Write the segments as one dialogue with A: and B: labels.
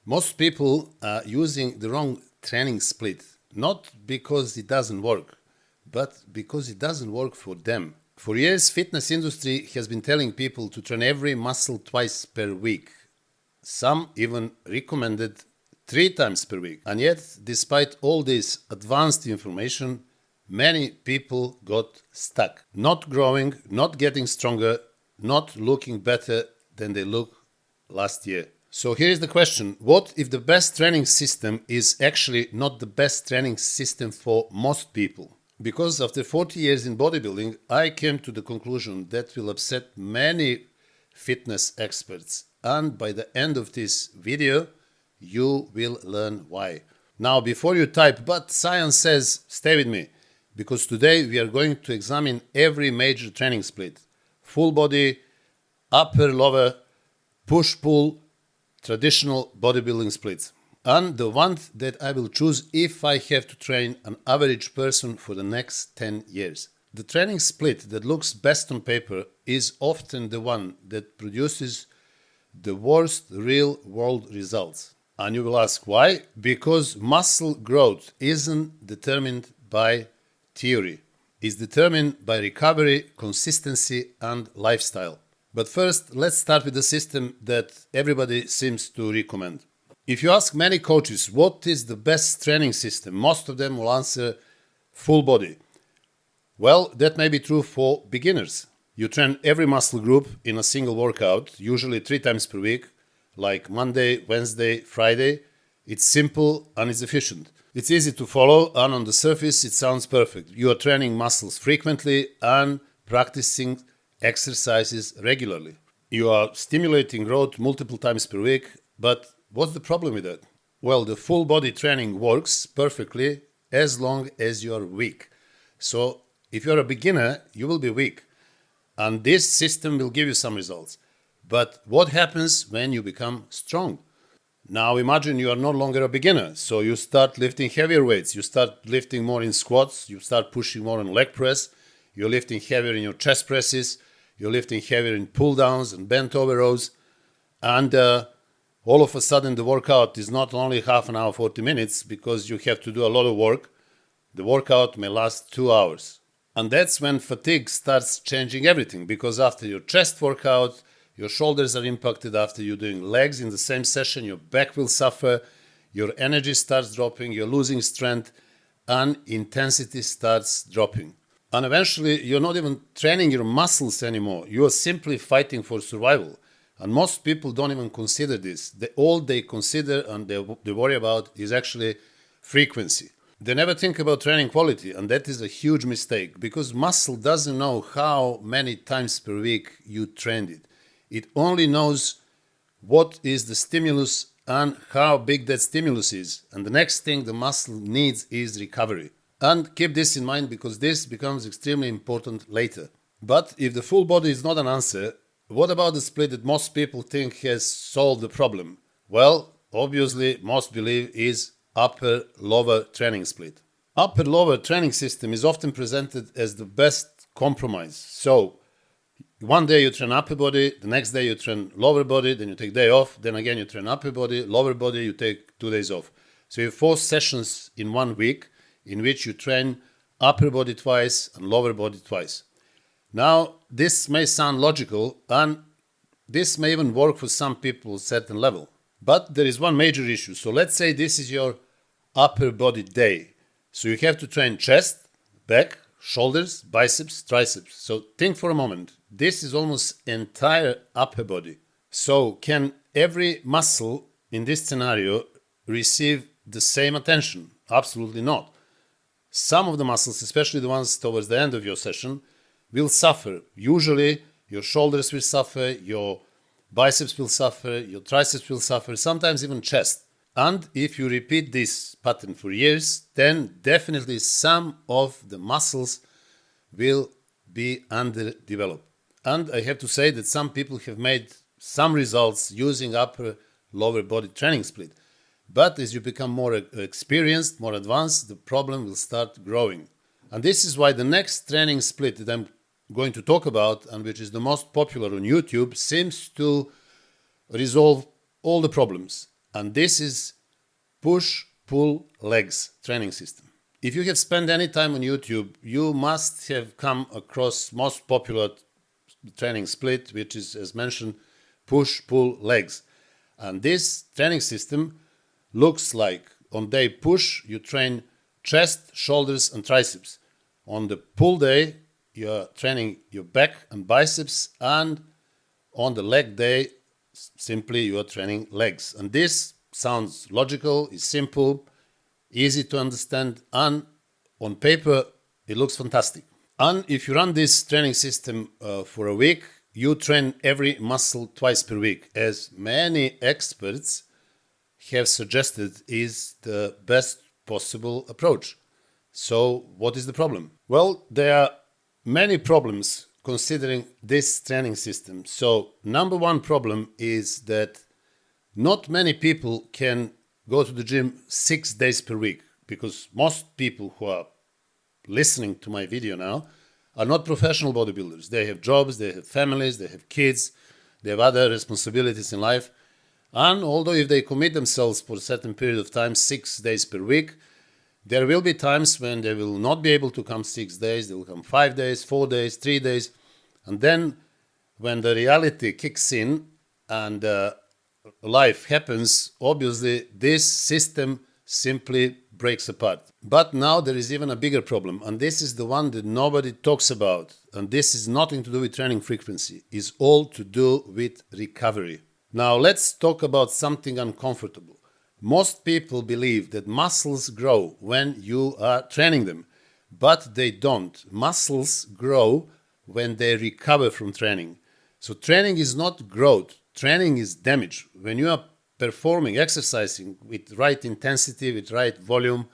A: Most people are using the wrong training split, not because it doesn't work, but because it doesn't work for them. For years, fitness industry has been telling people to train every muscle twice per week. Some even recommended 3 times per week. And yet, despite all this advanced information, many people got stuck. Not growing, not getting stronger, not looking better than they looked last year. So here is the question. What if the best training system is actually not the best training system for most people? Because after 40 years in bodybuilding, I came to the conclusion that will upset many fitness experts. And by the end of this video, you will learn why. Now, before you type, but science says, stay with me. Because today we are going to examine every major training split. Full body, upper, lower, push-pull, traditional bodybuilding splits. And the one that I will choose if I have to train an average person for the next 10 years. The training split that looks best on paper is often the one that produces the worst real-world results. And you will ask why? Because muscle growth isn't determined by theory. It's determined by recovery, consistency, and lifestyle. But first, let's start with the system that everybody seems to recommend. If you ask many coaches what is the best training system, most of them will answer full body. Well, that may be true for beginners. You train every muscle group in a single workout, usually 3 times per week, like Monday, Wednesday, Friday. It's simple and it's efficient. It's easy to follow, and on the surface it sounds perfect. You are training muscles frequently and practicing exercises regularly. You are stimulating growth multiple times per week, but what's the problem with that? Well, the full body training works perfectly as long as you are weak. So if you're a beginner, you will be weak, and this system will give you some results. But what happens when you become strong? Now imagine you are no longer a beginner, so you start lifting heavier weights, you start lifting more in squats, you start pushing more on leg press, you're lifting heavier in your chest presses, you're lifting heavier in pull downs and bent over rows, and all of a sudden the workout is not only half an hour, 40 minutes, because you have to do a lot of work. The workout may last 2 hours. And that's when fatigue starts changing everything, because after your chest workout, your shoulders are impacted. After you're doing legs in the same session, your back will suffer, your energy starts dropping, you're losing strength, and intensity starts dropping. And eventually, you're not even training your muscles anymore. You are simply fighting for survival. And most people don't even consider this. All they consider and they worry about is actually frequency. They never think about training quality, and that is a huge mistake, because muscle doesn't know how many times per week you trained it. It only knows what is the stimulus and how big that stimulus is. And the next thing the muscle needs is recovery. And keep this in mind, because this becomes extremely important later. But if the full body is not an answer, what about the split that most people think has solved the problem? Well, obviously, most believe is upper-lower training split. Upper-lower training system is often presented as the best compromise. So, one day you train upper body, the next day you train lower body, then you take day off, then again you train upper body, lower body, you take 2 days off. So you have 4 sessions in 1 week in which you train upper body twice and lower body twice. Now, this may sound logical, and this may even work for some people at a certain level. But there is one major issue. So let's say this is your upper body day. So you have to train chest, back, shoulders, biceps, triceps. So think for a moment. This is almost entire upper body. So can every muscle in this scenario receive the same attention? Absolutely not. Some of the muscles, especially the ones towards the end of your session, will suffer. Usually your shoulders will suffer, your biceps will suffer, your triceps will suffer, sometimes even chest. And if you repeat this pattern for years, then definitely some of the muscles will be underdeveloped. And I have to say that some people have made some results using upper-lower body training split. But as you become more experienced, more advanced, the problem will start growing. And this is why the next training split that I'm going to talk about, and which is the most popular on YouTube, seems to resolve all the problems. And this is push-pull legs training system. If you have spent any time on YouTube, you must have come across most popular training split, which is, as mentioned, push-pull legs. And this training system looks like on day push, you train chest, shoulders, and triceps. On the pull day, you're training your back and biceps, and on the leg day, simply you're training legs. And this sounds logical, is simple, easy to understand, and on paper, it looks fantastic. And if you run this training system for a week, you train every muscle twice per week, as many experts have suggested is the best possible approach. So what is the problem? Well, there are many problems considering this training system. So number one problem is that not many people can go to the gym 6 days per week, because most people who are listening to my video now are not professional bodybuilders. They have jobs, they have families, they have kids, they have other responsibilities in life. And although if they commit themselves for a certain period of time, 6 days per week, there will be times when they will not be able to come 6 days, they will come 5 days, 4 days, 3 days. And then when the reality kicks in and life happens, obviously this system simply breaks apart. But now there is even a bigger problem, and this is the one that nobody talks about. And this is nothing to do with training frequency, it's all to do with recovery. Now let's talk about something uncomfortable. Most people believe that muscles grow when you are training them, but they don't. Muscles grow when they recover from training. So training is not growth, training is damage. When you are performing, exercising with right intensity, with right volume,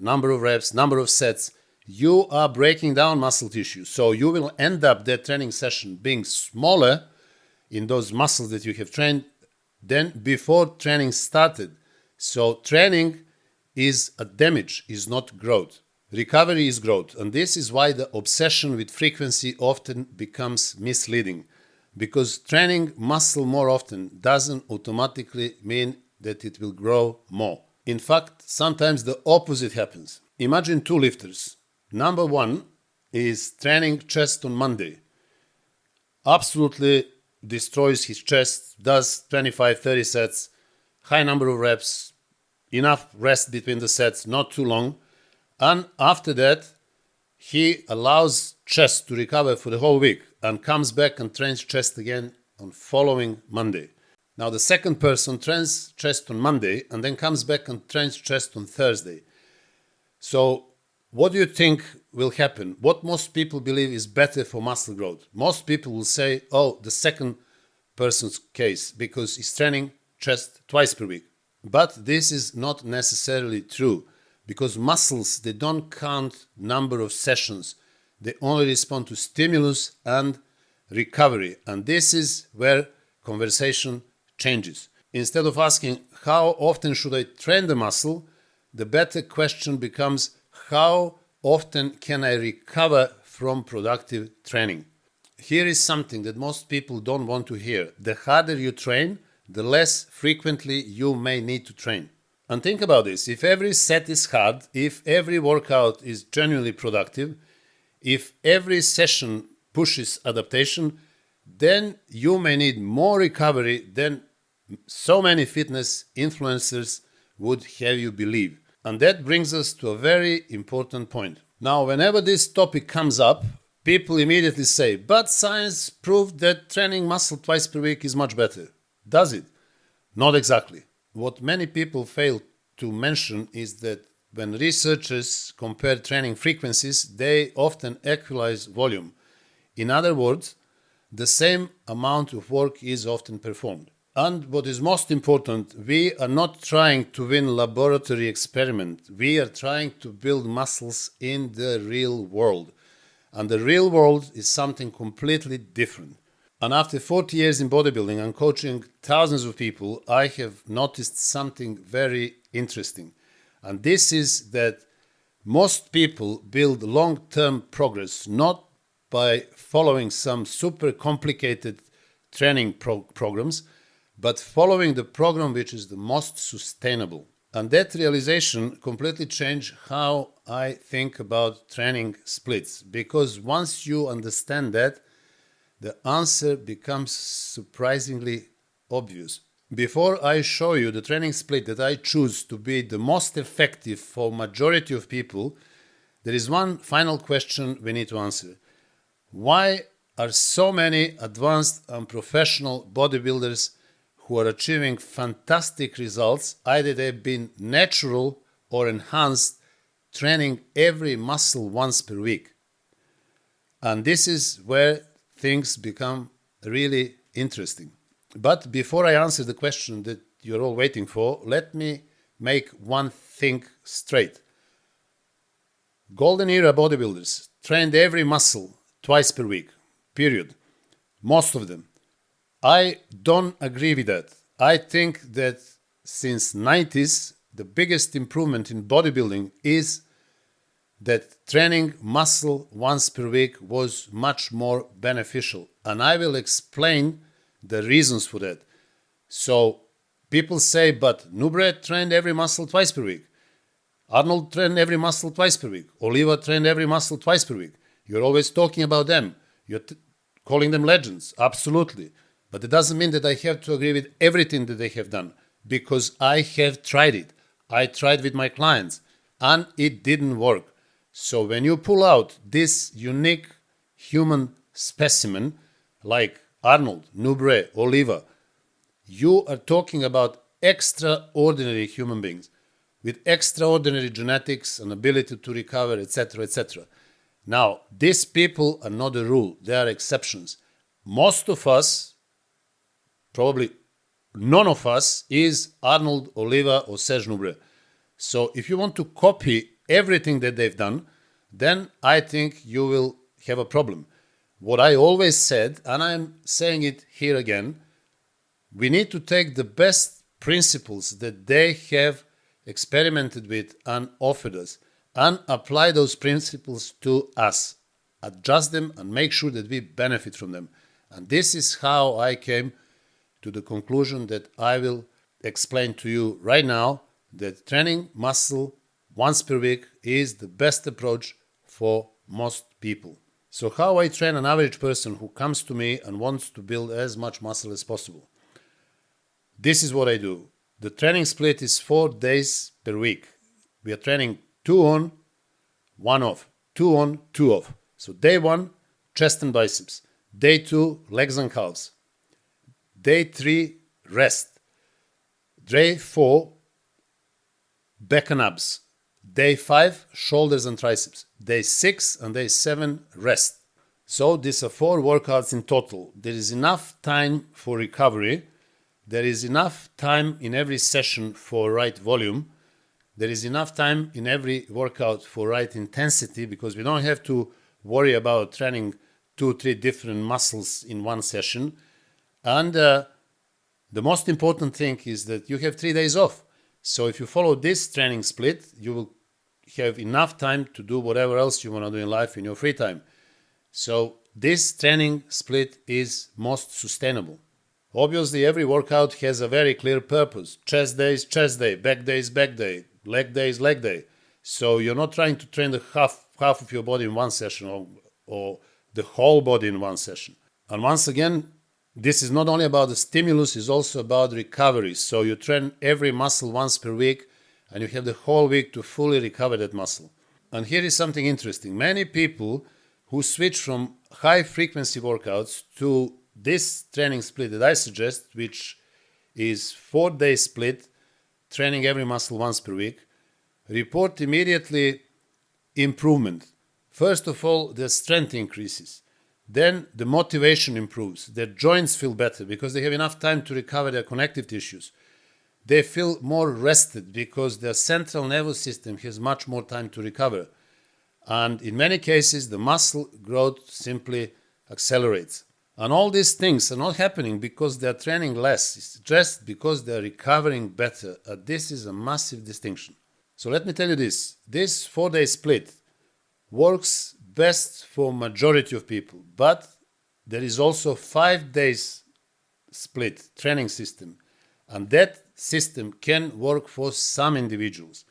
A: number of reps, number of sets, you are breaking down muscle tissue. So you will end up that training session being smaller in those muscles that you have trained than before training started. So training is a damage, is not growth. Recovery is growth. And this is why the obsession with frequency often becomes misleading. Because training muscle more often doesn't automatically mean that it will grow more. In fact, sometimes the opposite happens. Imagine two lifters. Number one is training chest on Monday. Absolutely destroys his chest, does 25, 30 sets, high number of reps, enough rest between the sets, not too long. And after that, he allows chest to recover for the whole week and comes back and trains chest again on following Monday. Now the second person trains chest on Monday and then comes back and trains chest on Thursday. So what do you think will happen? What most people believe is better for muscle growth? Most people will say, oh, the second person's case, because he's training chest twice per week. But this is not necessarily true, because muscles, they don't count number of sessions. They only respond to stimulus and recovery. And this is where conversation changes. Instead of asking, how often should I train the muscle? The better question becomes, how often can I recover from productive training? Here is something that most people don't want to hear. The harder you train, the less frequently you may need to train. And think about this. If every set is hard, if every workout is genuinely productive, if every session pushes adaptation, then you may need more recovery than so many fitness influencers would have you believe. And that brings us to a very important point. Now, whenever this topic comes up, people immediately say, but science proved that training muscle twice per week is much better. Does it? Not exactly. What many people fail to mention is that when researchers compare training frequencies, they often equalize volume. In other words, the same amount of work is often performed. And what is most important, we are not trying to win laboratory experiment. We are trying to build muscles in the real world. And the real world is something completely different. And after 40 years in bodybuilding and coaching thousands of people, I have noticed something very interesting. And this is that most people build long-term progress not by following some super complicated training programs, but following the program which is the most sustainable. And that realization completely changed how I think about training splits, because once you understand that, the answer becomes surprisingly obvious. Before I show you the training split that I choose to be the most effective for majority of people, there is one final question we need to answer. Why are so many advanced and professional bodybuilders who are achieving fantastic results, either they've been natural or enhanced, training every muscle once per week? And this is where things become really interesting. But before I answer the question that you're all waiting for, let me make one thing straight. Golden era bodybuilders trained every muscle twice per week, period. Most of them. I don't agree with that. I think that since 90s, the biggest improvement in bodybuilding is that training muscle once per week was much more beneficial. And I will explain the reasons for that. So people say, but Nubre trained every muscle twice per week. Arnold trained every muscle twice per week. Oliva trained every muscle twice per week. You're always talking about them. You're calling them legends. Absolutely. But it doesn't mean that I have to agree with everything that they have done, because I have tried it. I tried with my clients and it didn't work. So when you pull out this unique human specimen like Arnold, Nubre, Oliva, you are talking about extraordinary human beings with extraordinary genetics and ability to recover, etc., etc. Now, these people are not the rule. They are exceptions. Most of us, probably none of us, is Arnold, Oliva, or Serge Nubre. So if you want to copy everything that they've done, then I think you will have a problem. What I always said, and I'm saying it here again, we need to take the best principles that they have experimented with and offered us and apply those principles to us, adjust them and make sure that we benefit from them. And this is how I came to the conclusion that I will explain to you right now, that training muscle once per week is the best approach for most people. So how I train an average person who comes to me and wants to build as much muscle as possible? This is what I do. The training split is 4 days per week. We are training 2 on, 1 off. 2 on, 2 off. So day 1, chest and biceps. Day 2, legs and calves. Day 3, rest. Day 4, back and abs. Day 5, shoulders and triceps. Day 6 and day 7, rest. So these are 4 workouts in total. There is enough time for recovery. There is enough time in every session for right volume. There is enough time in every workout for right intensity, because we don't have to worry about training 2-3 different muscles in one session. And the most important thing is that you have 3 days off. So if you follow this training split, you will have enough time to do whatever else you want to do in life in your free time. So this training split is most sustainable. Obviously, every workout has a very clear purpose. Chest day is chest day, back day is back day, leg day is leg day. So you're not trying to train the half of your body in one session or the whole body in one session. And once again, this is not only about the stimulus, it's also about recovery. So you train every muscle once per week and you have the whole week to fully recover that muscle. And here is something interesting. Many people who switch from high frequency workouts to this training split that I suggest, which is 4-day split, training every muscle once per week, report immediately improvement. First of all, their strength increases. Then the motivation improves. Their joints feel better because they have enough time to recover their connective tissues. They feel more rested because their central nervous system has much more time to recover. And in many cases, the muscle growth simply accelerates. And all these things are not happening because they're training less. It's just because they're recovering better. This is a massive distinction. So let me tell you this. This 4-day split works best for majority of people. But there is also 5 days split training system. And that system can work for some individuals,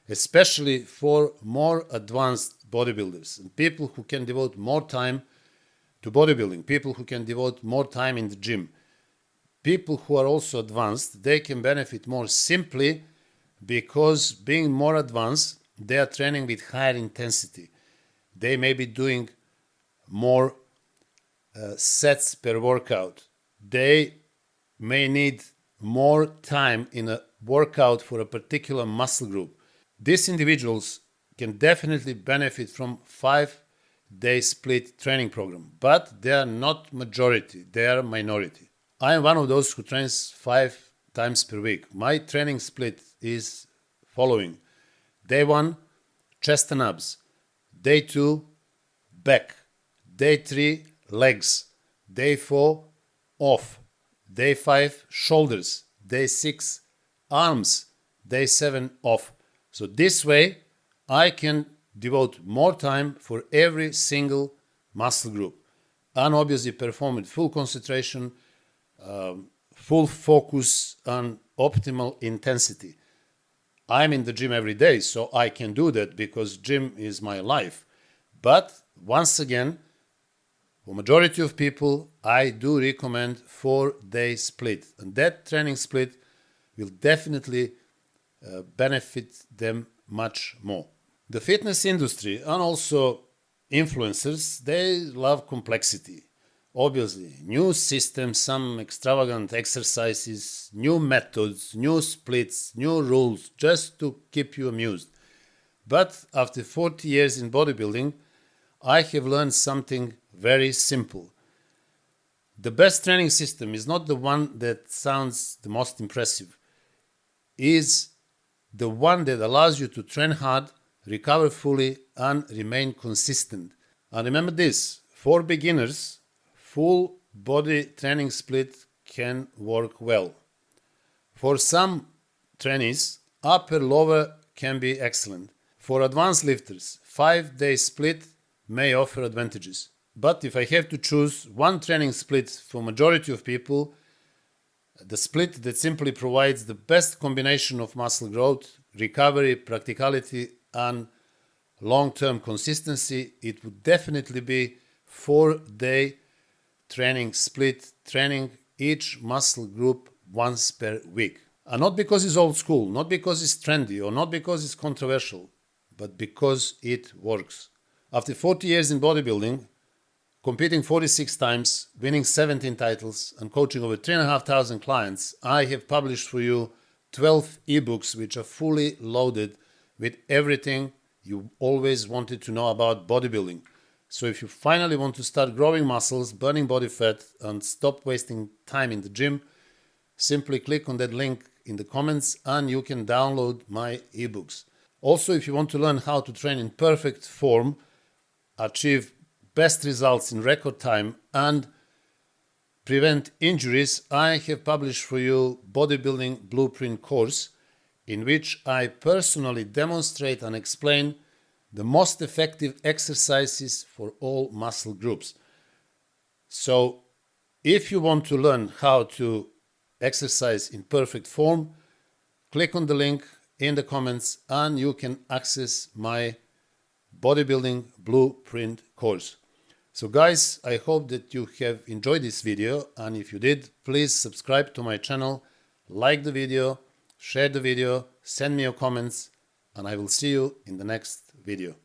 A: especially for more advanced bodybuilders and people who can devote more time to bodybuilding, people who can devote more time in the gym. People who are also advanced, they can benefit more simply because being more advanced, they are training with higher intensity. They may be doing more sets per workout. They may need more time in a workout for a particular muscle group. These individuals can definitely benefit from 5-day split training program, but they are not majority, they are minority. I am one of those who trains 5 times per week. My training split is following. Day 1, chest and abs. Day 2, back. Day 3, legs. Day 4, off. Day 5, shoulders. Day 6, arms. Day 7, off. So this way, I can devote more time for every single muscle group and obviously perform with full concentration, full focus and optimal intensity. I'm in the gym every day, so I can do that because gym is my life. But once again, for majority of people, I do recommend 4-day split. And that training split will definitely benefit them much more. The fitness industry and also influencers, they love complexity. Obviously, new systems, some extravagant exercises, new methods, new splits, new rules, just to keep you amused. But after 40 years in bodybuilding, I have learned something very simple. The best training system is not the one that sounds the most impressive. Is the one that allows you to train hard, recover fully, and remain consistent. And remember this, for beginners, full body training split can work well. For some trainees, upper-lower can be excellent. For advanced lifters, 5-day split may offer advantages. But if I have to choose one training split for majority of people, the split that simply provides the best combination of muscle growth, recovery, practicality, and long-term consistency, it would definitely be 4-day training split, training each muscle group once per week. And not because it's old school, not because it's trendy, or not because it's controversial, but because it works. After 40 years in bodybuilding, competing 46 times, winning 17 titles, and coaching over 3,500 clients, I have published for you 12 ebooks which are fully loaded with everything you always wanted to know about bodybuilding. So if you finally want to start growing muscles, burning body fat, and stop wasting time in the gym, simply click on that link in the comments and you can download my ebooks. Also, if you want to learn how to train in perfect form, achieve best results in record time, and prevent injuries, I have published for you Bodybuilding Blueprint course, in which I personally demonstrate and explain the most effective exercises for all muscle groups. So if you want to learn how to exercise in perfect form, click on the link in the comments and you can access my Bodybuilding Blueprint course. So guys, I hope that you have enjoyed this video, and if you did, please subscribe to my channel, like the video, share the video, send me your comments, and I will see you in the next video.